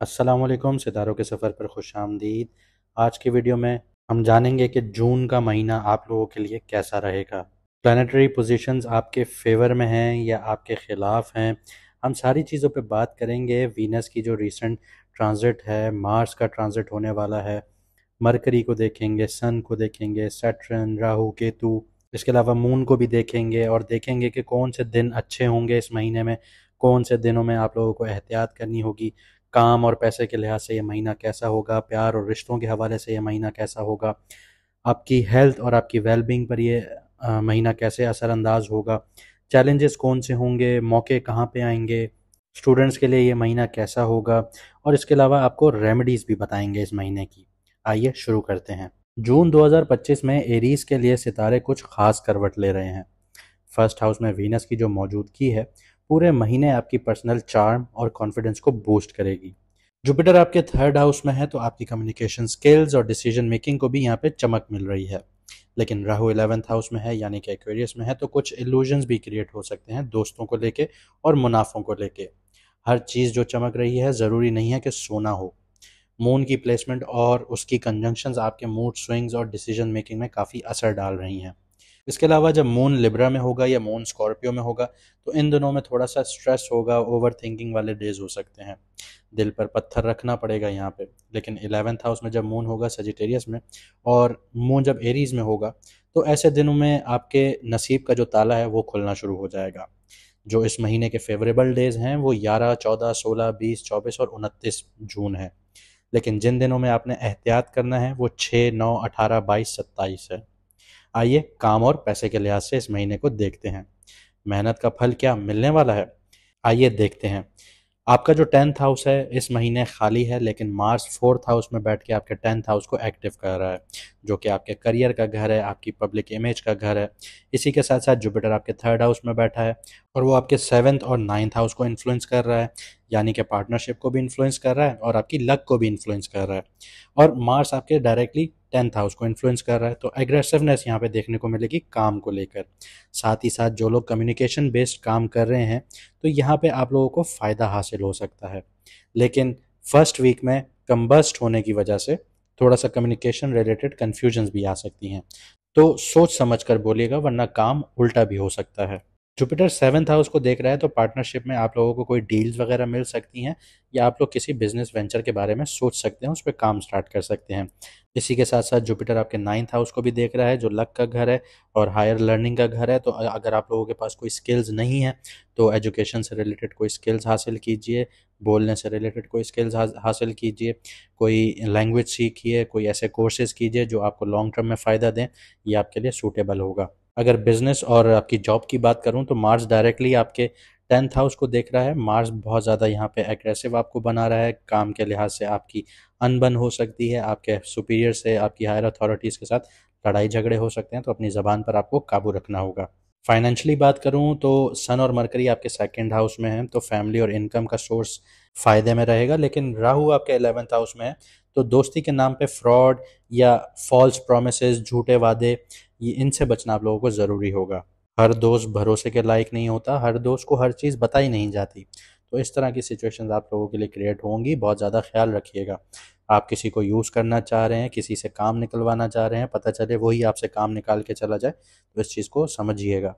अस्सलामुअलैकुम, सितारों के सफ़र पर खुशामदीद। आज की वीडियो में हम जानेंगे कि जून का महीना आप लोगों के लिए कैसा रहेगा। प्लानिटरी पोजीशंस आपके फेवर में हैं या आपके ख़िलाफ़ हैं, हम सारी चीज़ों पे बात करेंगे। वीनस की जो रीसेंट ट्रांजिट है, मार्स का ट्रांजिट होने वाला है, मरकरी को देखेंगे, सन को देखेंगे, सैटर्न, राहु, केतु। इसके अलावा मून को भी देखेंगे और देखेंगे कि कौन से दिन अच्छे होंगे इस महीने में, कौन से दिनों में आप लोगों को एहतियात करनी होगी। काम और पैसे के लिहाज से ये महीना कैसा होगा, प्यार और रिश्तों के हवाले से ये महीना कैसा होगा, आपकी हेल्थ और आपकी वेलबींग पर ये महीना कैसे असरअंदाज होगा, चैलेंजेस कौन से होंगे, मौके कहाँ पे आएंगे, स्टूडेंट्स के लिए ये महीना कैसा होगा, और इसके अलावा आपको रेमेडीज़ भी बताएंगे इस महीने की। आइए शुरू करते हैं। जून 2025 में एरीज के लिए सितारे कुछ खास करवट ले रहे हैं। फर्स्ट हाउस में वीनस की जो मौजूदगी है पूरे महीने आपकी पर्सनल चार्म और कॉन्फिडेंस को बूस्ट करेगी। जुपिटर आपके थर्ड हाउस में है तो आपकी कम्युनिकेशन स्किल्स और डिसीजन मेकिंग को भी यहाँ पे चमक मिल रही है। लेकिन राहु 11th हाउस में है यानी कि एक्वेरियस में है, तो कुछ इल्यूजन्स भी क्रिएट हो सकते हैं दोस्तों को लेके और मुनाफों को लेके। हर चीज़ जो चमक रही है ज़रूरी नहीं है कि सोना हो। मून की प्लेसमेंट और उसकी कंजंक्शंस आपके मूड स्विंग्स और डिसीजन मेकिंग में काफ़ी असर डाल रही हैं। इसके अलावा जब मून लिब्रा में होगा या मून स्कॉर्पियो में होगा तो इन दिनों में थोड़ा सा स्ट्रेस होगा, ओवर थिंकिंग वाले डेज हो सकते हैं, दिल पर पत्थर रखना पड़ेगा यहाँ पे। लेकिन 11th हाउस में जब मून होगा सजिटेरियस में और मून जब एरीज में होगा तो ऐसे दिनों में आपके नसीब का जो ताला है वो खुलना शुरू हो जाएगा। जो इस महीने के फेवरेबल डेज हैं वो 11, 14, 16, 20, 24 और 29 जून है। लेकिन जिन दिनों में आपने एहतियात करना है वो 6, 9, 18, 22, 27 है। आइए काम और पैसे के लिहाज से इस महीने को देखते हैं। मेहनत का फल क्या मिलने वाला है, आइए देखते हैं। आपका जो 10th हाउस है इस महीने खाली है, लेकिन मार्स 4th हाउस में बैठ के आपके 10th हाउस को एक्टिव कर रहा है, जो कि आपके करियर का घर है, आपकी पब्लिक इमेज का घर है। इसी के साथ साथ जुपिटर आपके 3rd हाउस में बैठा है और वो आपके 7th और 9th हाउस को इन्फ्लुएंस कर रहा है, यानी कि पार्टनरशिप को भी इन्फ्लुएंस कर रहा है और आपकी लक को भी इन्फ्लुएंस कर रहा है। और मार्स आपके डायरेक्टली 10th हाउस को इन्फ्लुएंस कर रहा है, तो एग्रेसिवनेस यहाँ पे देखने को मिलेगी काम को लेकर। साथ ही साथ जो लोग कम्युनिकेशन बेस्ड काम कर रहे हैं तो यहाँ पे आप लोगों को फ़ायदा हासिल हो सकता है। लेकिन फर्स्ट वीक में कंबस्ट होने की वजह से थोड़ा सा कम्युनिकेशन रिलेटेड कन्फ्यूजन्स भी आ सकती हैं, तो सोच समझ कर बोलिएगा वरना काम उल्टा भी हो सकता है। जुपिटर 7th हाउस को देख रहा है तो पार्टनरशिप में आप लोगों को कोई डील्स वगैरह मिल सकती हैं या आप लोग किसी बिजनेस वेंचर के बारे में सोच सकते हैं, उस पर काम स्टार्ट कर सकते हैं। इसी के साथ साथ जुपिटर आपके 9th हाउस को भी देख रहा है जो लक का घर है और हायर लर्निंग का घर है। तो अगर आप लोगों के पास कोई स्किल्स नहीं है तो एजुकेशन से रिलेटेड कोई स्किल्स हासिल कीजिए, बोलने से रिलेटेड कोई स्किल्स हासिल कीजिए, कोई लैंग्वेज सीखिए, कोई ऐसे कोर्सेज कीजिए जो आपको लॉन्ग टर्म में फ़ायदा दें, ये आपके लिए सूटेबल होगा। अगर बिजनेस और आपकी जॉब की बात करूं तो मार्स डायरेक्टली आपके 10th हाउस को देख रहा है। मार्स बहुत ज़्यादा यहाँ पे एग्रेसिव आपको बना रहा है, काम के लिहाज से आपकी अनबन हो सकती है, आपके सुपीरियर से, आपकी हायर अथॉरिटीज़ के साथ लड़ाई झगड़े हो सकते हैं, तो अपनी ज़बान पर आपको काबू रखना होगा। फाइनेंशियली बात करूं तो सन और मरकरी आपके 2nd हाउस में हैं तो फैमिली और इनकम का सोर्स फ़ायदे में रहेगा। लेकिन राहु आपके 11th हाउस में है तो दोस्ती के नाम पे फ्रॉड या फॉल्स प्रोमिसेस, झूठे वादे, ये इनसे बचना आप लोगों को ज़रूरी होगा। हर दोस्त भरोसे के लायक नहीं होता, हर दोस्त को हर चीज़ बताई नहीं जाती, तो इस तरह की सिचुएशंस आप लोगों के लिए क्रिएट होंगी, बहुत ज़्यादा ख्याल रखिएगा। आप किसी को यूज़ करना चाह रहे हैं, किसी से काम निकलवाना चाह रहे हैं, पता चले वही आपसे काम निकाल के चला जाए, तो इस चीज़ को समझिएगा।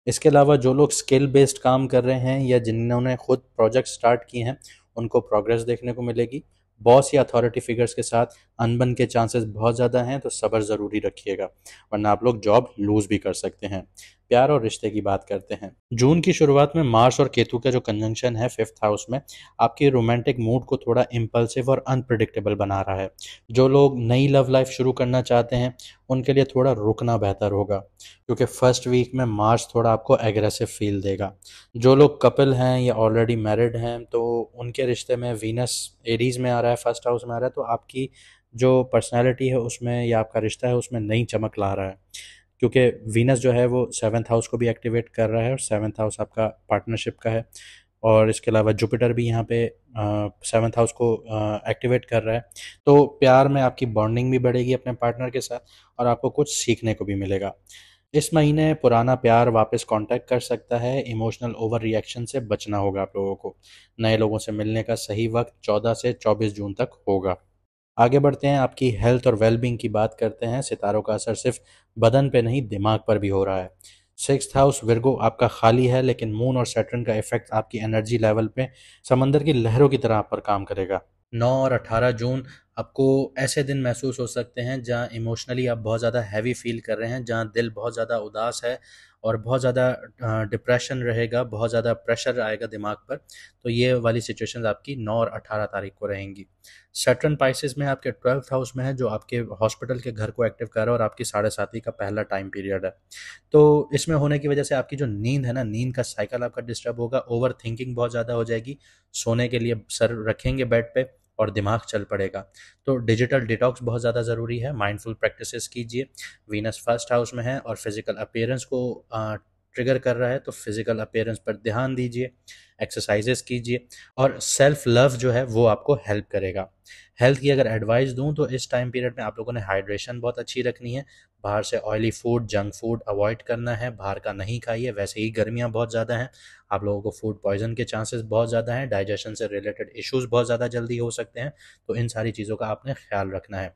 इसके अलावा जो लोग स्किल बेस्ड काम कर रहे हैं या जिन्होंने खुद प्रोजेक्ट स्टार्ट किए हैं उनको प्रोग्रेस देखने को मिलेगी। बॉस या अथॉरिटी फिगर्स के साथ अनबन के चांसेस बहुत ज़्यादा हैं, तो सब्र ज़रूरी रखिएगा वरना आप लोग जॉब लूज़ भी कर सकते हैं। प्यार और रिश्ते की बात करते हैं। जून की शुरुआत में मार्स और केतु का जो कंजंक्शन है 5th हाउस में आपकी रोमांटिक मूड को थोड़ा इम्पल्सिव और अनप्रिडिक्टेबल बना रहा है। जो लोग नई लव लाइफ शुरू करना चाहते हैं उनके लिए थोड़ा रुकना बेहतर होगा, क्योंकि फर्स्ट वीक में मार्स थोड़ा आपको एग्रेसिव फील देगा। जो लोग कपल हैं या ऑलरेडी मैरिड हैं तो उनके रिश्ते में वीनस एरीज में आ रहा है, फर्स्ट हाउस में आ रहा है, तो आपकी जो पर्सनैलिटी है उसमें या आपका रिश्ता है उसमें नई चमक ला रहा है, क्योंकि वीनस जो है वो 7th हाउस को भी एक्टिवेट कर रहा है और 7th हाउस आपका पार्टनरशिप का है। और इसके अलावा जुपिटर भी यहाँ पे 7th हाउस को एक्टिवेट कर रहा है, तो प्यार में आपकी बॉन्डिंग भी बढ़ेगी अपने पार्टनर के साथ और आपको कुछ सीखने को भी मिलेगा। इस महीने पुराना प्यार वापस कांटेक्ट कर सकता है। इमोशनल ओवर रिएक्शन से बचना होगा आप लोगों को। नए लोगों से मिलने का सही वक्त 14 से 24 जून तक होगा। आगे बढ़ते हैं, आपकी हेल्थ और वेलबींग की बात करते हैं। सितारों का असर सिर्फ बदन पे नहीं, दिमाग पर भी हो रहा है। सिक्स्थ हाउस विर्गो आपका खाली है, लेकिन मून और सैटर्न का इफेक्ट आपकी एनर्जी लेवल पे समंदर की लहरों की तरह आप पर काम करेगा। 9 और 18 जून आपको ऐसे दिन महसूस हो सकते हैं जहां इमोशनली आप बहुत ज़्यादा हैवी फील कर रहे हैं, जहां दिल बहुत ज़्यादा उदास है और बहुत ज़्यादा डिप्रेशन रहेगा, बहुत ज़्यादा प्रेशर आएगा दिमाग पर। तो ये वाली सिचुएशंस आपकी 9 और 18 तारीख को रहेंगी। सैटर्न पाइसेस में आपके 12th हाउस में है, जो आपके हॉस्पिटल के घर को एक्टिव कर रहा है और आपकी 7:30 का पहला टाइम पीरियड है। तो इसमें होने की वजह से आपकी जो नींद है ना, नींद का साइकिल आपका डिस्टर्ब होगा, ओवर थिंकिंग बहुत ज़्यादा हो जाएगी, सोने के लिए सर रखेंगे बेड पे और दिमाग चल पड़ेगा। तो डिजिटल डिटॉक्स बहुत ज़्यादा ज़रूरी है, माइंडफुल प्रैक्टिसेस कीजिए। वीनस फर्स्ट हाउस में है और फिजिकल अपीयरेंस को ट्रिगर कर रहा है, तो फिजिकल अपीयरेंस पर ध्यान दीजिए, एक्सरसाइजेस कीजिए और सेल्फ लव जो है वो आपको हेल्प करेगा। हेल्थ की अगर एडवाइस दूं तो इस टाइम पीरियड में आप लोगों ने हाइड्रेशन बहुत अच्छी रखनी है, बाहर से oily food, junk food avoid करना है, बाहर का नहीं खाइए। वैसे ही गर्मियाँ बहुत ज़्यादा हैं, आप लोगों को फूड पॉइजन के चांसेस बहुत ज़्यादा हैं, डाइजेशन से रिलेटेड इश्यूज बहुत ज़्यादा जल्दी हो सकते हैं। तो इन सारी चीज़ों का आपने ख्याल रखना है।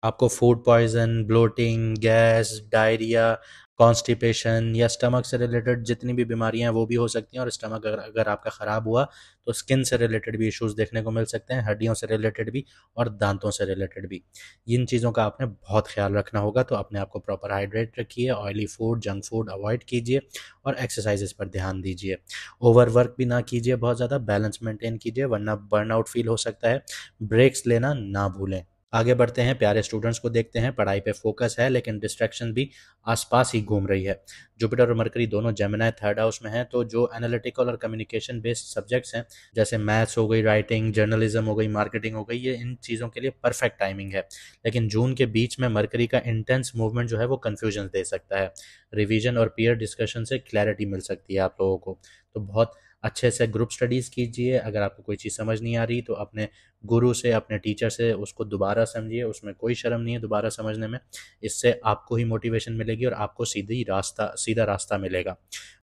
आपको food poison, bloating, gas, diarrhoea, constipation या स्टमक से रिलेटेड जितनी भी बीमारियां हैं वो भी हो सकती हैं। और स्टमक अगर अगर आपका ख़राब हुआ तो स्किन से रिलेटेड भी इश्यूज देखने को मिल सकते हैं, हड्डियों से रिलेटेड भी और दांतों से रिलेटेड भी। इन चीज़ों का आपने बहुत ख्याल रखना होगा। तो अपने आप को प्रॉपर हाइड्रेट रखिए, oily food, junk food avoid कीजिए और एक्सरसाइजेस पर ध्यान दीजिए। ओवर वर्क भी ना कीजिए, बहुत ज़्यादा बैलेंस मेंटेन कीजिए वरना बर्नआउट फील हो सकता है। ब्रेक्स लेना ना भूलें। आगे बढ़ते हैं, प्यारे स्टूडेंट्स को देखते हैं। पढ़ाई पे फोकस है लेकिन डिस्ट्रैक्शन भी आसपास ही घूम रही है। जुपिटर और मरकरी दोनों जेमिनी थर्ड हाउस में हैं, तो जो एनालिटिकल और कम्युनिकेशन बेस्ड सब्जेक्ट्स हैं, जैसे मैथ्स हो गई, राइटिंग, जर्नलिज्म हो गई, मार्केटिंग हो गई, ये इन चीज़ों के लिए परफेक्ट टाइमिंग है। लेकिन जून के बीच में मरकरी का इंटेंस मूवमेंट जो है वो कन्फ्यूजन दे सकता है। रिवीजन और पीयर डिस्कशन से क्लैरिटी मिल सकती है आप लोगों को। तो बहुत अच्छे से ग्रुप स्टडीज़ कीजिए। अगर आपको कोई चीज़ समझ नहीं आ रही तो अपने गुरु से, अपने टीचर से उसको दोबारा समझिए, उसमें कोई शर्म नहीं है दोबारा समझने में। इससे आपको ही मोटिवेशन मिलेगी और आपको सीधा रास्ता मिलेगा।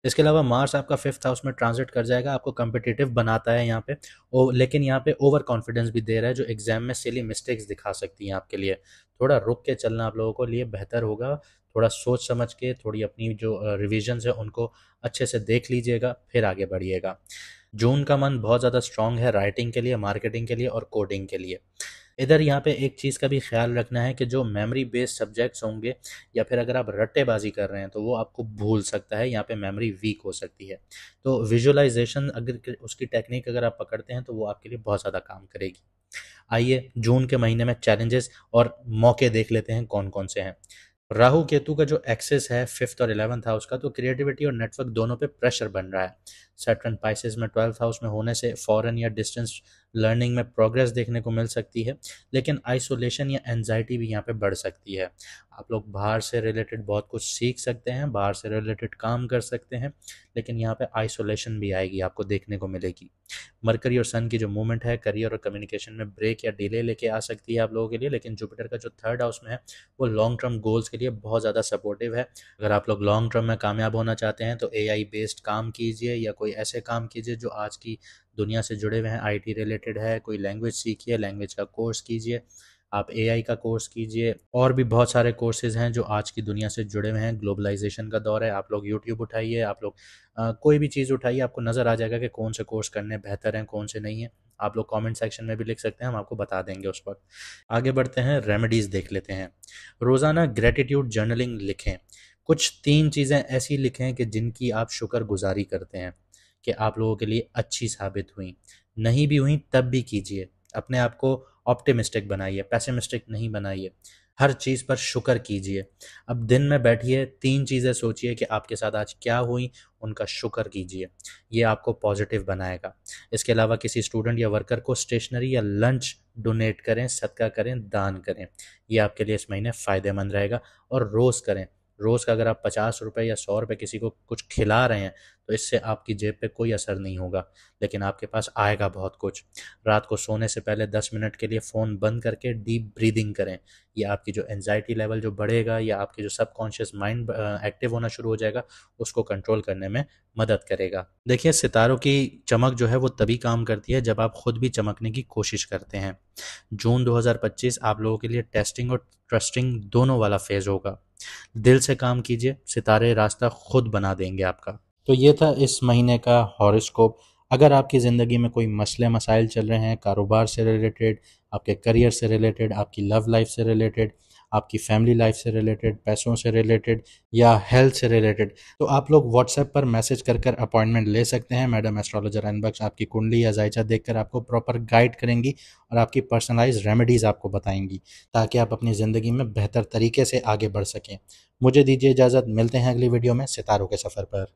इसके अलावा मार्स आपका 5th हाउस में ट्रांजिट कर जाएगा, आपको कम्पिटिटिव बनाता है यहाँ पे लेकिन यहाँ पे ओवर कॉन्फिडेंस भी दे रहा है, जो एग्जाम में सिली मिस्टेक्स दिखा सकती हैं आपके लिए। थोड़ा रुक के चलना आप लोगों को लिए बेहतर होगा। थोड़ा सोच समझ के, थोड़ी अपनी जो रिविजन्स है उनको अच्छे से देख लीजिएगा, फिर आगे बढ़िएगा। जून का मंथ बहुत ज़्यादा स्ट्रांग है राइटिंग के लिए, मार्केटिंग के लिए और कोडिंग के लिए। इधर यहाँ पे एक चीज़ का भी ख्याल रखना है कि जो मेमोरी बेस्ड सब्जेक्ट्स होंगे या फिर अगर आप रट्टेबाजी कर रहे हैं तो वो आपको भूल सकता है, यहाँ पे मेमोरी वीक हो सकती है। तो विजुअलाइजेशन अगर उसकी टेक्निक अगर आप पकड़ते हैं तो वो आपके लिए बहुत ज़्यादा काम करेगी। आइए जून के महीने में चैलेंजेस और मौके देख लेते हैं कौन कौन से हैं। राहु केतु का जो एक्सेस है 5th और 11th हाउस का, तो क्रिएटिविटी और नेटवर्क दोनों पे प्रेशर बन रहा है। सैटर्न पाइसेस में 12th हाउस में होने से फॉरेन या डिस्टेंस लर्निंग में प्रोग्रेस देखने को मिल सकती है, लेकिन आइसोलेशन या एंजाइटी भी यहाँ पे बढ़ सकती है। आप लोग बाहर से रिलेटेड बहुत कुछ सीख सकते हैं, बाहर से रिलेटेड काम कर सकते हैं, लेकिन यहाँ पे आइसोलेशन भी आएगी, आपको देखने को मिलेगी। मरकरी और सन की जो मूवमेंट है करियर और कम्युनिकेशन में ब्रेक या डिले लेके आ सकती है आप लोगों के लिए, लेकिन जुपिटर का जो 3rd हाउस में है वो लॉन्ग टर्म गोल्स के लिए बहुत ज़्यादा सपोर्टिव है। अगर आप लोग लॉन्ग टर्म में कामयाब होना चाहते हैं तो एआई बेस्ड काम कीजिए या कोई ऐसे काम कीजिए जो आज की दुनिया से जुड़े हुए हैं, आईटी रिलेटेड है, कोई लैंग्वेज सीखिए, लैंग्वेज का कोर्स कीजिए, आप एआई का कोर्स कीजिए। और भी बहुत सारे कोर्सेज हैं जो आज की दुनिया से जुड़े हुए हैं। ग्लोबलाइजेशन का दौर है, आप लोग यूट्यूब उठाइए, आप लोग कोई भी चीज़ उठाइए, आपको नज़र आ जाएगा कि कौन से कोर्स करने बेहतर हैं, कौन से नहीं हैं। आप लोग कमेंट सेक्शन में भी लिख सकते हैं, हम आपको बता देंगे उस वक्त। आगे बढ़ते हैं, रेमेडीज़ देख लेते हैं। रोज़ाना ग्रेटिट्यूड जर्नलिंग लिखें। कुछ 3 चीज़ें ऐसी लिखें कि जिनकी आप शुक्रगुजारी करते हैं कि आप लोगों के लिए अच्छी साबित हुई, नहीं भी हुई तब भी कीजिए। अपने आप को ऑप्टिमिस्टिक बनाइए, पेसिमिस्टिक नहीं बनाइए। हर चीज़ पर शुक्र कीजिए। अब दिन में बैठिए, 3 चीज़ें सोचिए कि आपके साथ आज क्या हुई, उनका शुक्र कीजिए। ये आपको पॉजिटिव बनाएगा। इसके अलावा किसी स्टूडेंट या वर्कर को स्टेशनरी या लंच डोनेट करें, सदका करें, दान करें। ये आपके लिए इस महीने फ़ायदेमंद रहेगा। और रोज़ करें। रोज़ का अगर आप 50 रुपये या 100 रुपये किसी को कुछ खिला रहे हैं तो इससे आपकी जेब पे कोई असर नहीं होगा, लेकिन आपके पास आएगा बहुत कुछ। रात को सोने से पहले 10 मिनट के लिए फ़ोन बंद करके डीप ब्रीदिंग करें। ये आपकी जो एंजाइटी लेवल जो बढ़ेगा या आपकी जो सबकॉन्शियस माइंड एक्टिव होना शुरू हो जाएगा, उसको कंट्रोल करने में मदद करेगा। देखिए, सितारों की चमक जो है वो तभी काम करती है जब आप खुद भी चमकने की कोशिश करते हैं। जून 2025 आप लोगों के लिए टेस्टिंग और ट्रस्टिंग दोनों वाला फेज होगा। दिल से काम कीजिए, सितारे रास्ता खुद बना देंगे आपका। तो ये था इस महीने का हॉरोस्कोप। अगर आपकी ज़िंदगी में कोई मसले मसाइल चल रहे हैं, कारोबार से रिलेटेड, आपके करियर से रिलेटेड, आपकी लव लाइफ से रिलेटेड, आपकी फैमिली लाइफ से रिलेटेड, पैसों से रिलेटेड या हेल्थ से रिलेटेड, तो आप लोग व्हाट्सएप पर मैसेज कर अपॉइंटमेंट ले सकते हैं। मैडम एस्ट्रोलॉजर अनबक्श आपकी कुंडली या जायचा देखकर आपको प्रॉपर गाइड करेंगी और आपकी पर्सनलाइज रेमेडीज़ आपको बताएंगी, ताकि आप अपनी ज़िंदगी में बेहतर तरीके से आगे बढ़ सकें। मुझे दीजिए इजाज़त, मिलते हैं अगली वीडियो में सितारों के सफ़र पर।